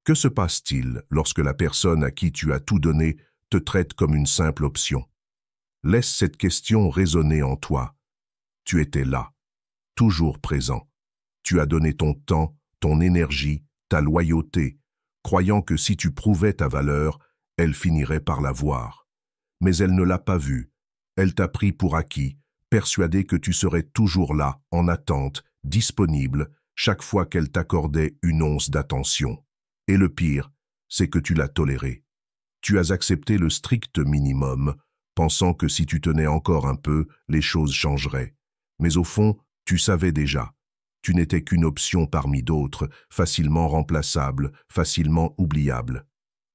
Que se passe-t-il lorsque la personne à qui tu as tout donné te traite comme une simple option? Laisse cette question résonner en toi. Tu étais là, toujours présent. Tu as donné ton temps, ton énergie, ta loyauté, croyant que si tu prouvais ta valeur, elle finirait par la voir. Mais elle ne l'a pas vue. Elle t'a pris pour acquis, persuadée que tu serais toujours là, en attente, disponible, chaque fois qu'elle t'accordait une once d'attention. Et le pire, c'est que tu l'as toléré. Tu as accepté le strict minimum, pensant que si tu tenais encore un peu, les choses changeraient. Mais au fond, tu savais déjà. Tu n'étais qu'une option parmi d'autres, facilement remplaçable, facilement oubliable.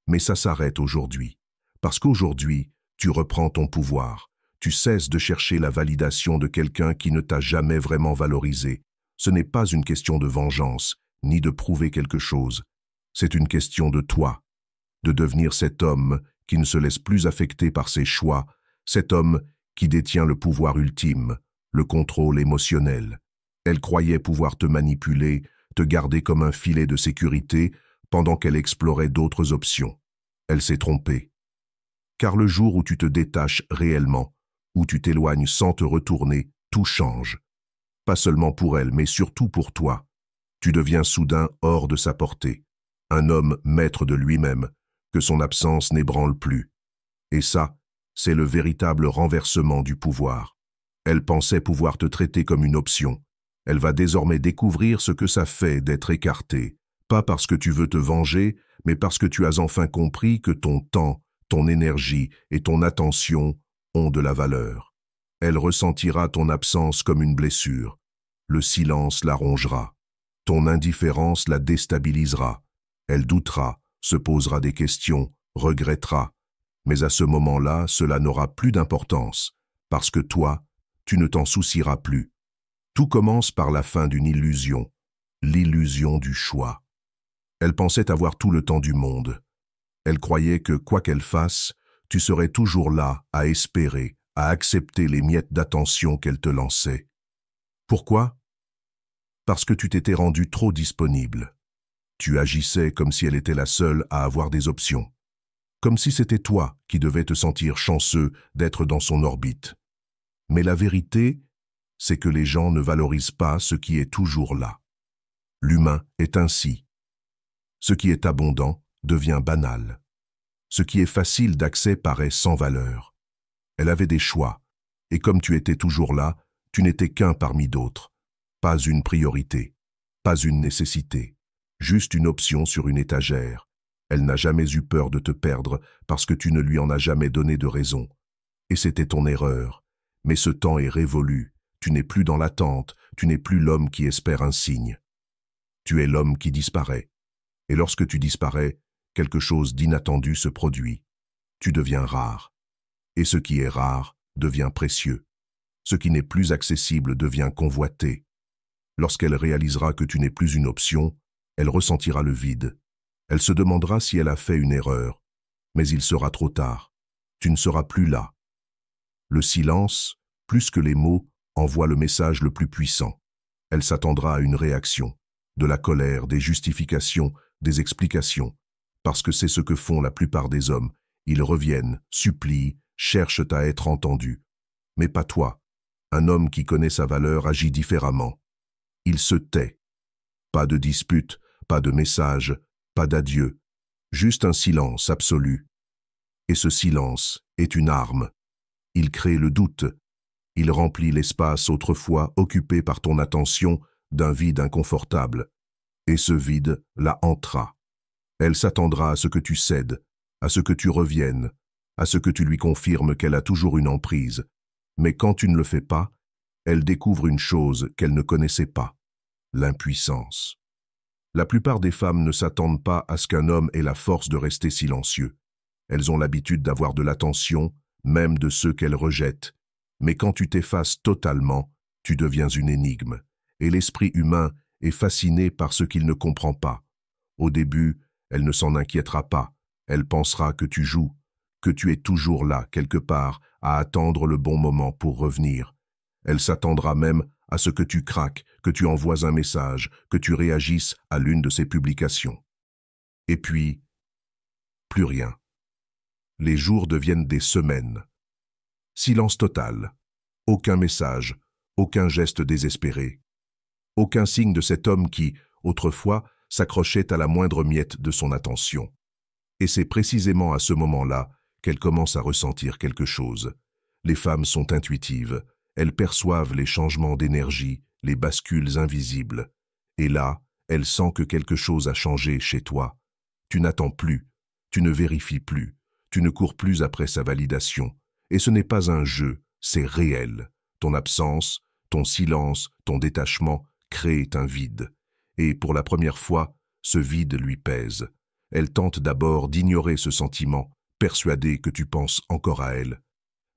Mais ça s'arrête aujourd'hui. Parce qu'aujourd'hui, tu reprends ton pouvoir. Tu cesses de chercher la validation de quelqu'un qui ne t'a jamais vraiment valorisé. Ce n'est pas une question de vengeance, ni de prouver quelque chose. C'est une question de toi, de devenir cet homme qui ne se laisse plus affecter par ses choix, cet homme qui détient le pouvoir ultime, le contrôle émotionnel. Elle croyait pouvoir te manipuler, te garder comme un filet de sécurité pendant qu'elle explorait d'autres options. Elle s'est trompée. Car le jour où tu te détaches réellement, où tu t'éloignes sans te retourner, tout change. Pas seulement pour elle, mais surtout pour toi. Tu deviens soudain hors de sa portée. Un homme maître de lui-même, que son absence n'ébranle plus. Et ça, c'est le véritable renversement du pouvoir. Elle pensait pouvoir te traiter comme une option. Elle va désormais découvrir ce que ça fait d'être écartée, pas parce que tu veux te venger, mais parce que tu as enfin compris que ton temps, ton énergie et ton attention ont de la valeur. Elle ressentira ton absence comme une blessure. Le silence la rongera. Ton indifférence la déstabilisera. Elle doutera, se posera des questions, regrettera. Mais à ce moment-là, cela n'aura plus d'importance, parce que toi, tu ne t'en soucieras plus. Tout commence par la fin d'une illusion, l'illusion du choix. Elle pensait avoir tout le temps du monde. Elle croyait que, quoi qu'elle fasse, tu serais toujours là à espérer, à accepter les miettes d'attention qu'elle te lançait. Pourquoi? Parce que tu t'étais rendu trop disponible. Tu agissais comme si elle était la seule à avoir des options. Comme si c'était toi qui devais te sentir chanceux d'être dans son orbite. Mais la vérité, c'est que les gens ne valorisent pas ce qui est toujours là. L'humain est ainsi. Ce qui est abondant devient banal. Ce qui est facile d'accès paraît sans valeur. Elle avait des choix, et comme tu étais toujours là, tu n'étais qu'un parmi d'autres. Pas une priorité, pas une nécessité, juste une option sur une étagère. Elle n'a jamais eu peur de te perdre parce que tu ne lui en as jamais donné de raison. Et c'était ton erreur. Mais ce temps est révolu. Tu n'es plus dans l'attente, tu n'es plus l'homme qui espère un signe. Tu es l'homme qui disparaît. Et lorsque tu disparais, quelque chose d'inattendu se produit. Tu deviens rare. Et ce qui est rare devient précieux. Ce qui n'est plus accessible devient convoité. Lorsqu'elle réalisera que tu n'es plus une option, elle ressentira le vide. Elle se demandera si elle a fait une erreur. Mais il sera trop tard. Tu ne seras plus là. Le silence, plus que les mots, envoie le message le plus puissant. Elle s'attendra à une réaction, de la colère, des justifications, des explications, parce que c'est ce que font la plupart des hommes. Ils reviennent, supplient, cherchent à être entendus. Mais pas toi. Un homme qui connaît sa valeur agit différemment. Il se tait. Pas de dispute, pas de message, pas d'adieu. Juste un silence absolu. Et ce silence est une arme. Il crée le doute. Il remplit l'espace autrefois occupé par ton attention d'un vide inconfortable. Et ce vide la hantera. Elle s'attendra à ce que tu cèdes, à ce que tu reviennes, à ce que tu lui confirmes qu'elle a toujours une emprise. Mais quand tu ne le fais pas, elle découvre une chose qu'elle ne connaissait pas, l'impuissance. La plupart des femmes ne s'attendent pas à ce qu'un homme ait la force de rester silencieux. Elles ont l'habitude d'avoir de l'attention, même de ceux qu'elles rejettent. Mais quand tu t'effaces totalement, tu deviens une énigme. Et l'esprit humain est fasciné par ce qu'il ne comprend pas. Au début, elle ne s'en inquiétera pas. Elle pensera que tu joues, que tu es toujours là, quelque part, à attendre le bon moment pour revenir. Elle s'attendra même à ce que tu craques, que tu envoies un message, que tu réagisses à l'une de ses publications. Et puis, plus rien. Les jours deviennent des semaines. Silence total. Aucun message, aucun geste désespéré. Aucun signe de cet homme qui, autrefois, s'accrochait à la moindre miette de son attention. Et c'est précisément à ce moment-là qu'elle commence à ressentir quelque chose. Les femmes sont intuitives, elles perçoivent les changements d'énergie, les bascules invisibles. Et là, elle sent que quelque chose a changé chez toi. Tu n'attends plus, tu ne vérifies plus, tu ne cours plus après sa validation. Et ce n'est pas un jeu, c'est réel. Ton absence, ton silence, ton détachement créent un vide. Et pour la première fois, ce vide lui pèse. Elle tente d'abord d'ignorer ce sentiment, persuadée que tu penses encore à elle.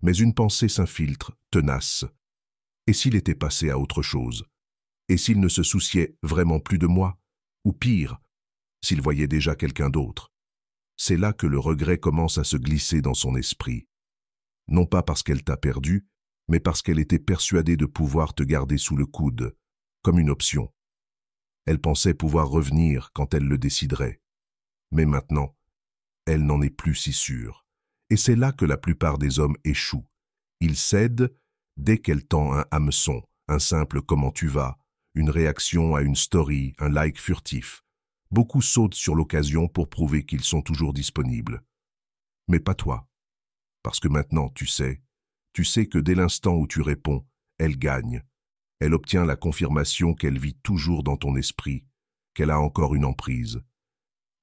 Mais une pensée s'infiltre, tenace. Et s'il était passé à autre chose? Et s'il ne se souciait vraiment plus de moi? Ou pire, s'il voyait déjà quelqu'un d'autre? C'est là que le regret commence à se glisser dans son esprit. Non pas parce qu'elle t'a perdu, mais parce qu'elle était persuadée de pouvoir te garder sous le coude, comme une option. Elle pensait pouvoir revenir quand elle le déciderait. Mais maintenant, elle n'en est plus si sûre. Et c'est là que la plupart des hommes échouent. Ils cèdent dès qu'elle tend un hameçon, un simple « comment tu vas », une réaction à une story, un like furtif. Beaucoup sautent sur l'occasion pour prouver qu'ils sont toujours disponibles. Mais pas toi. Parce que maintenant, tu sais que dès l'instant où tu réponds, elle gagne. Elle obtient la confirmation qu'elle vit toujours dans ton esprit, qu'elle a encore une emprise.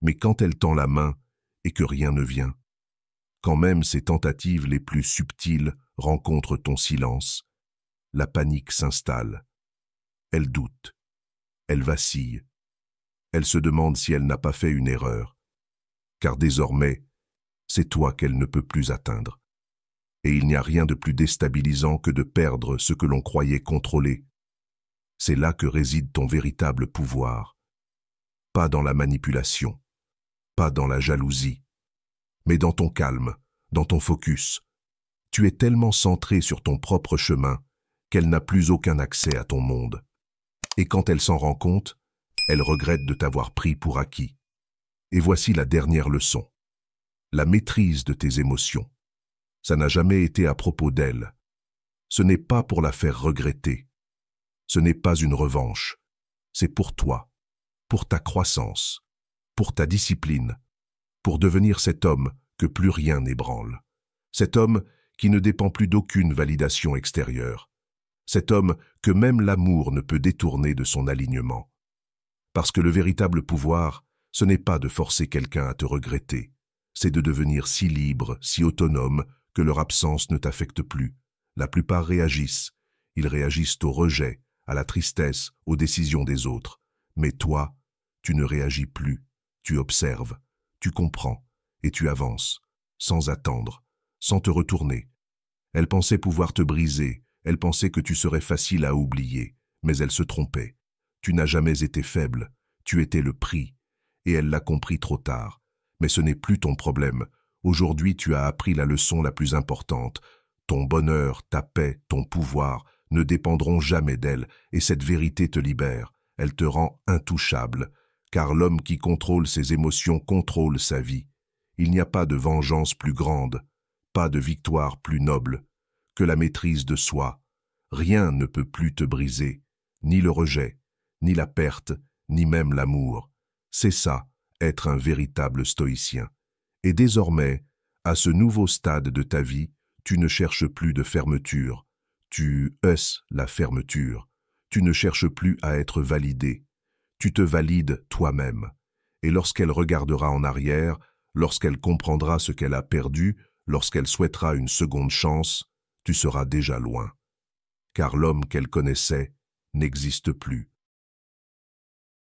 Mais quand elle tend la main et que rien ne vient, quand même ses tentatives les plus subtiles rencontrent ton silence, la panique s'installe. Elle doute, elle vacille, elle se demande si elle n'a pas fait une erreur, car désormais, c'est toi qu'elle ne peut plus atteindre. Et il n'y a rien de plus déstabilisant que de perdre ce que l'on croyait contrôler. C'est là que réside ton véritable pouvoir. Pas dans la manipulation, pas dans la jalousie, mais dans ton calme, dans ton focus. Tu es tellement centré sur ton propre chemin qu'elle n'a plus aucun accès à ton monde. Et quand elle s'en rend compte, elle regrette de t'avoir pris pour acquis. Et voici la dernière leçon. La maîtrise de tes émotions. Ça n'a jamais été à propos d'elle. Ce n'est pas pour la faire regretter. Ce n'est pas une revanche. C'est pour toi, pour ta croissance, pour ta discipline, pour devenir cet homme que plus rien n'ébranle. Cet homme qui ne dépend plus d'aucune validation extérieure. Cet homme que même l'amour ne peut détourner de son alignement. Parce que le véritable pouvoir, ce n'est pas de forcer quelqu'un à te regretter. C'est de devenir si libre, si autonome, que leur absence ne t'affecte plus. La plupart réagissent. Ils réagissent au rejet, à la tristesse, aux décisions des autres. Mais toi, tu ne réagis plus. Tu observes, tu comprends, et tu avances, sans attendre, sans te retourner. Elle pensait pouvoir te briser, elle pensait que tu serais facile à oublier, mais elle se trompait. Tu n'as jamais été faible, tu étais le prix, et elle l'a compris trop tard. Mais ce n'est plus ton problème. Aujourd'hui, tu as appris la leçon la plus importante. Ton bonheur, ta paix, ton pouvoir ne dépendront jamais d'elle, et cette vérité te libère. Elle te rend intouchable, car l'homme qui contrôle ses émotions contrôle sa vie. Il n'y a pas de vengeance plus grande, pas de victoire plus noble que la maîtrise de soi. Rien ne peut plus te briser, ni le rejet, ni la perte, ni même l'amour. C'est ça, être un véritable stoïcien. Et désormais, à ce nouveau stade de ta vie, tu ne cherches plus de fermeture. Tu haisses la fermeture. Tu ne cherches plus à être validé. Tu te valides toi-même. Et lorsqu'elle regardera en arrière, lorsqu'elle comprendra ce qu'elle a perdu, lorsqu'elle souhaitera une seconde chance, tu seras déjà loin. Car l'homme qu'elle connaissait n'existe plus.